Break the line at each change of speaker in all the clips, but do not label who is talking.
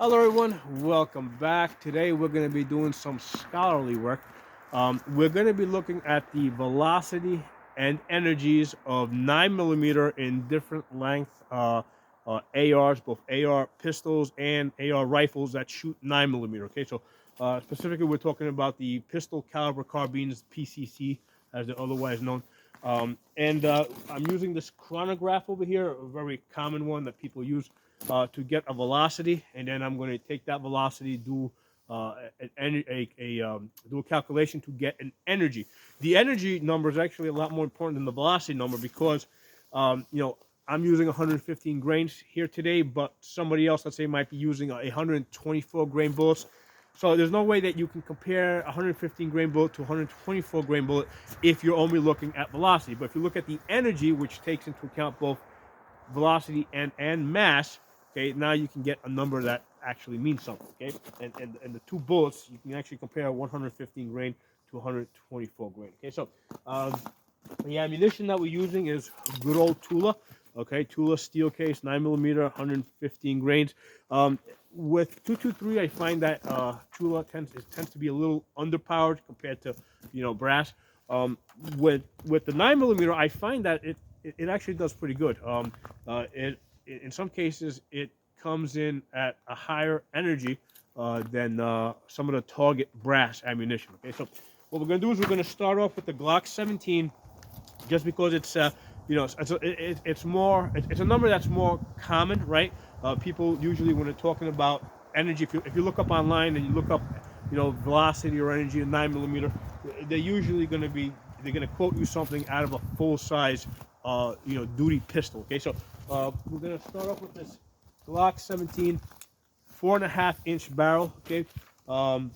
Hello, everyone. Welcome back. Today, we're going to be doing some scholarly work. We're going to be looking at the velocity and energies of 9mm in different length ARs, both AR pistols and AR rifles that shoot 9mm. Okay, so specifically, we're talking about the pistol caliber carbines, PCC, as they're otherwise known. And I'm using this chronograph over here, a very common one that people use to get a velocity, and then I'm going to take that velocity, do do a calculation to get an energy. The energy number is actually a lot more important than the velocity number because, you know, I'm using 115 grains here today, but somebody else, let's say, might be using 124 grain bullets. So there's no way that you can compare 115 grain bullet to 124 grain bullet if you're only looking at velocity. But if you look at the energy, which takes into account both velocity and mass, okay, now you can get a number that actually means something, okay? And the two bullets, you can actually compare 115 grain to 124 grain, okay? So the ammunition that we're using is good old Tula, okay? Tula steel case, 9mm, 115 grains. With 223, I find that Tula tends to be a little underpowered compared to, brass. With the 9mm, I find that it actually does pretty good. It in some cases it comes in at a higher energy than some of the target brass ammunition. Okay, so what we're going to do is we're going to start off with the Glock 17, just because it's it's a number that's more common, right? People usually, when they're talking about energy, if you look up online and you look up, velocity or energy in 9mm, they're usually going to be they're going to quote you something out of a full size, duty pistol. Okay, so we're going to start off with this Glock 17, 4.5-inch barrel. Okay, um,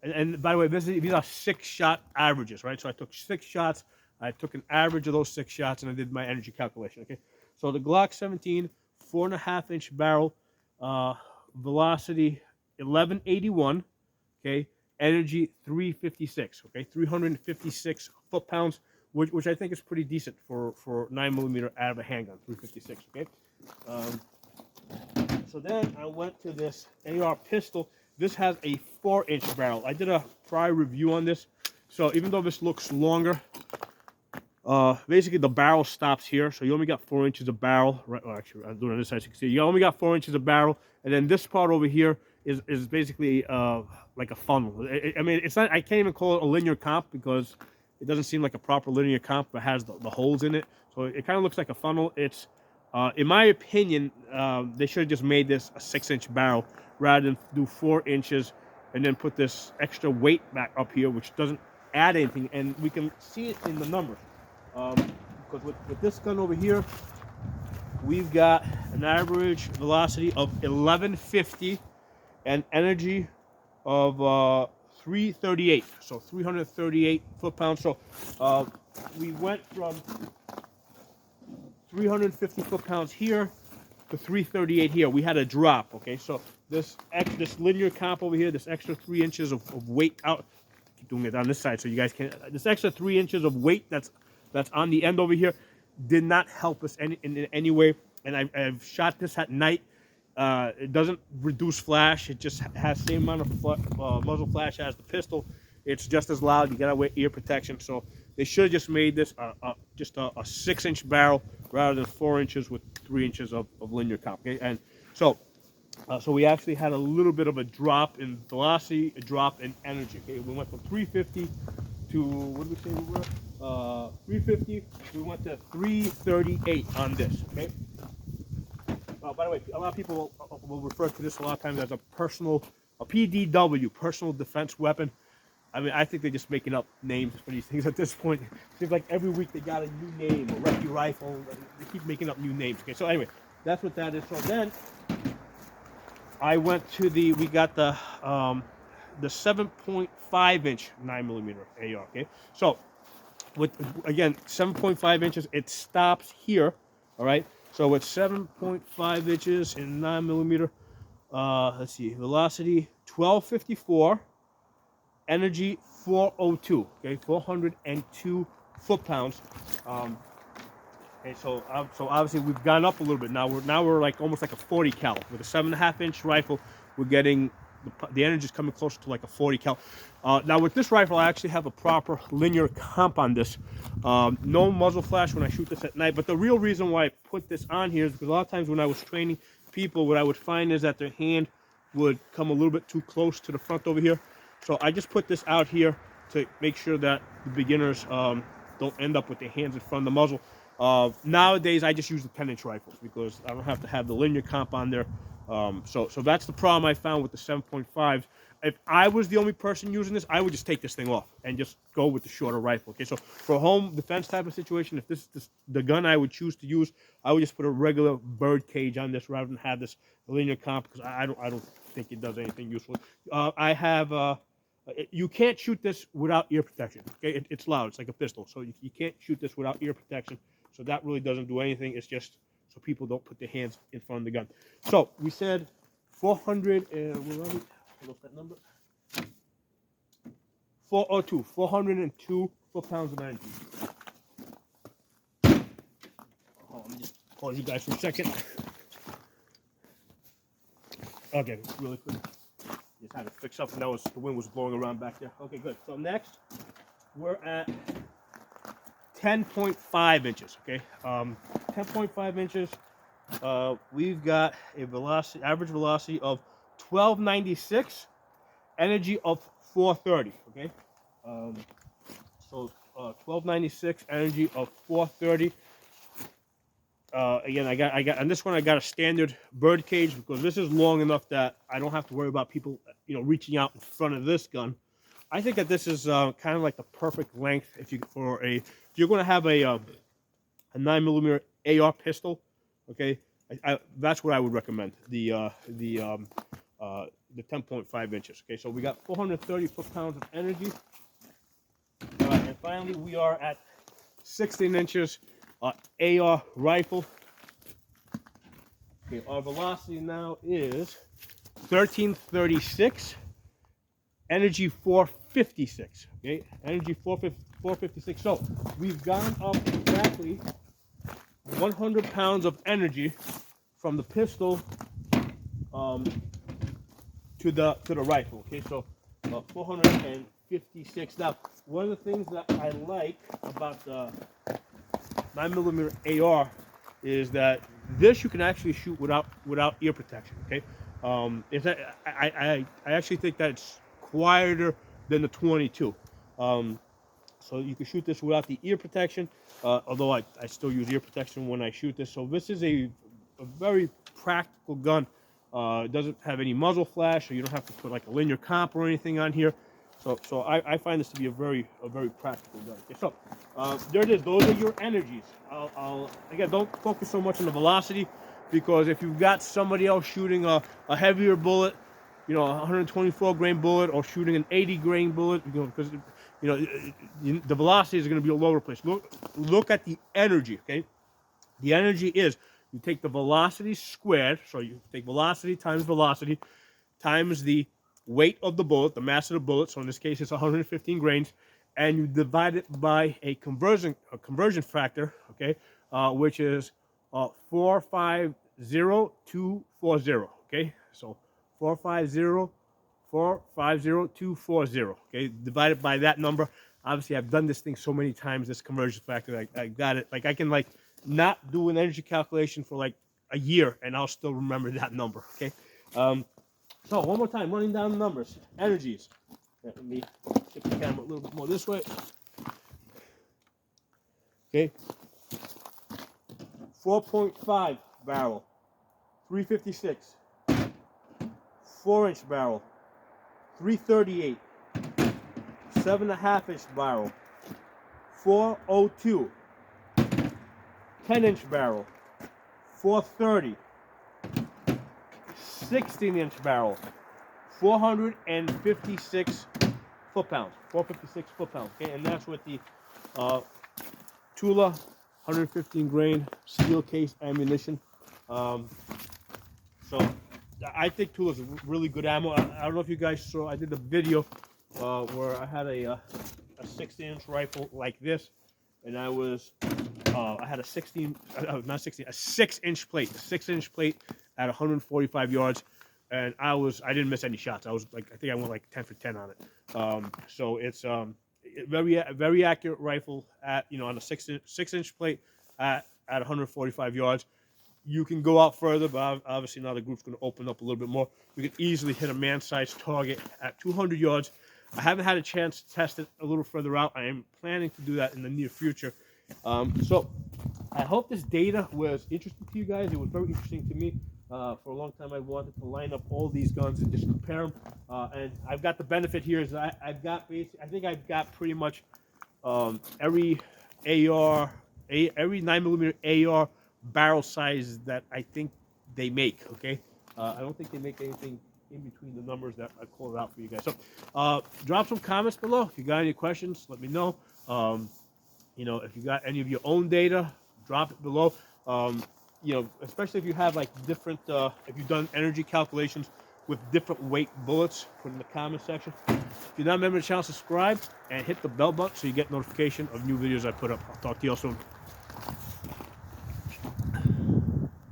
and by the way, these are 6-shot averages, right? So I took 6 shots. I took an average of those 6 shots, and I did my energy calculation. Okay, so the Glock 17, 4.5-inch barrel, velocity 1181. Okay, energy 356. Okay, 356 foot-pounds, which I think is pretty decent for 9mm out of a handgun. 356. Okay. Um, so then I went to this AR pistol. This has a 4-inch barrel. I did a prior review on this. So even though this looks longer, basically the barrel stops here. So you only got 4 inches of barrel. Right, well, actually, I'm doing it on this side so you can see. You only got 4 inches of barrel. And then this part over here is basically like a funnel. I mean, it's not, I can't even call it a linear comp because it doesn't seem like a proper linear comp, but has the holes in it. So it kind of looks like a funnel. It's in my opinion, they should have just made this a 6-inch barrel rather than do 4 inches and then put this extra weight back up here, which doesn't add anything. And we can see it in the numbers. Because with this gun over here, we've got an average velocity of 1150 and energy of 338. So 338 foot-pounds. So we went from 350 foot-pounds here to 338 here. We had a drop, okay? So this linear comp over here, this extra 3 inches of weight out, keep doing it on this side so you guys can, this extra 3 inches of weight that's on the end over here did not help us in any way. And I've shot this at night. It doesn't reduce flash. It just has the same amount of muzzle flash as the pistol. It's just as loud. You gotta wear ear protection. So they should have just made this just a 6-inch barrel rather than 4 inches with 3 inches of linear comp. Okay? And so we actually had a little bit of a drop in velocity, a drop in energy. Okay, we went from 350 to, what did we say we were? 350. We went to 338 on this. Okay. By the way, a lot of people will refer to this a lot of times as a PDW, personal defense weapon. I mean, I think they're just making up names for these things at this point. It seems like every week they got a new name, a Recce rifle. They keep making up new names. Okay, so anyway, that's what that is. So then I went to we got the 7.5-inch 9mm AR. Okay, so with, again, 7.5 inches, it stops here. All right. So with 7.5 inches in 9mm, let's see, velocity 1254, energy 402. Okay, 402 foot-pounds. Okay, so obviously we've gone up a little bit. Now we're like almost like a 40 cal with a 7.5-inch rifle. We're getting the energy is coming closer to like a 40 cal. Now with this rifle, I actually have a proper linear comp on this. No muzzle flash when I shoot this at night. But the real reason why I put this on here is because a lot of times when I was training people, what I would find is that their hand would come a little bit too close to the front over here. So I just put this out here to make sure that the beginners don't end up with their hands in front of the muzzle. Nowadays, I just use the 10-inch rifles because I don't have to have the linear comp on there. So that's the problem I found with the 7.5. If I was the only person using this, I would just take this thing off and just go with the shorter rifle. Okay, so for a home defense type of situation, if this is the gun I would choose to use, I would just put a regular bird cage on this rather than have this linear comp because I don't think it does anything useful. I have you can't shoot this without ear protection. Okay, it's loud. It's like a pistol, so you can't shoot this without ear protection. So that really doesn't do anything. It's just so people don't put their hands in front of the gun. So we said 400. Where are we? What's that number? 402. 402 foot-pounds of energy. Oh, let me just pause you guys for a second. Okay, really quick. Just had to fix up, and that was the wind was blowing around back there. Okay, good. So next, we're at 10.5 inches. Okay, 10.5 inches. We've got a velocity, average velocity of 1296, energy of 430. Okay, so 1296, energy of 430. Again, I got on this one. I got a standard bird cage because this is long enough that I don't have to worry about people, reaching out in front of this gun. I think that this is kind of like the perfect length if you're going to have a 9mm AR pistol. Okay, that's what I would recommend. The 10.5 inches. Okay, so we got 430 foot-pounds of energy, and finally we are at 16 inches. AR rifle. Okay, our velocity now is 1336. Energy 456. Okay, energy 456. So we've gone up exactly 100 pounds of energy from the pistol to the rifle. Okay, so 456. Now, one of the things that I like about the 9mm AR is that this you can actually shoot without ear protection. Okay, I actually think that it's quieter than the 22. So you can shoot this without the ear protection, although I still use ear protection when I shoot this. So this is a very practical gun. It doesn't have any muzzle flash, so you don't have to put like a linear comp or anything on here. So I find this to be a very practical gun. Okay, so there it is. Those are your energies. Again, don't focus so much on the velocity, because if you've got somebody else shooting a heavier bullet, a 124 grain bullet, or shooting an 80 grain bullet, because the velocity is going to be all over the place. Look at the energy. Okay, the energy is, you take the velocity squared, so you take velocity times the weight of the bullet, the mass of the bullet, so in this case it's 115 grains, and you divide it by a conversion factor, okay, which is 450,240, okay, so 450,240, okay, divided by that number. Obviously, I've done this thing so many times, this conversion factor, I got it. Like, I can not do an energy calculation for like a year, and I'll still remember that number, okay. So one more time, running down the numbers. Energies. Let me shift the camera a little bit more this way. Okay. 4.5 barrel, 356. 4-inch barrel, 338. 7.5-inch barrel, 402. 10-inch barrel, 430. 16-inch barrel, 456 foot-pounds. 456 foot-pounds. Okay, and that's with the Tula 115 grain steel case ammunition. So I think Tula is really good ammo. I don't know if you guys saw, I did a video where I had a 16-inch rifle like this, and I was I had a 6-inch plate, a 6-inch plate at 145 yards, and I didn't miss any shots. I think I went like 10 for 10 on it. So it's very accurate rifle at on a 6-inch plate at 145 yards. You can go out further, but obviously now the group's going to open up a little bit more. You can easily hit a man-sized target at 200 yards. I haven't had a chance to test it a little further out. I am planning to do that in the near future. So I hope this data was interesting to you guys. It was very interesting to me. For a long time, I wanted to line up all these guns and just compare them. And I've got the benefit here is that I think I've got pretty much every 9mm AR barrel size that I think they make. Okay, I don't think they make anything in between the numbers that I called out for you guys. So drop some comments below if you got any questions. Let me know. If you got any of your own data, drop it below. Especially if you have like different, if you've done energy calculations with different weight bullets, put in the comment section. If you're not a member of the channel, subscribe and hit the bell button so you get notification of new videos I put up. I'll talk to you all soon.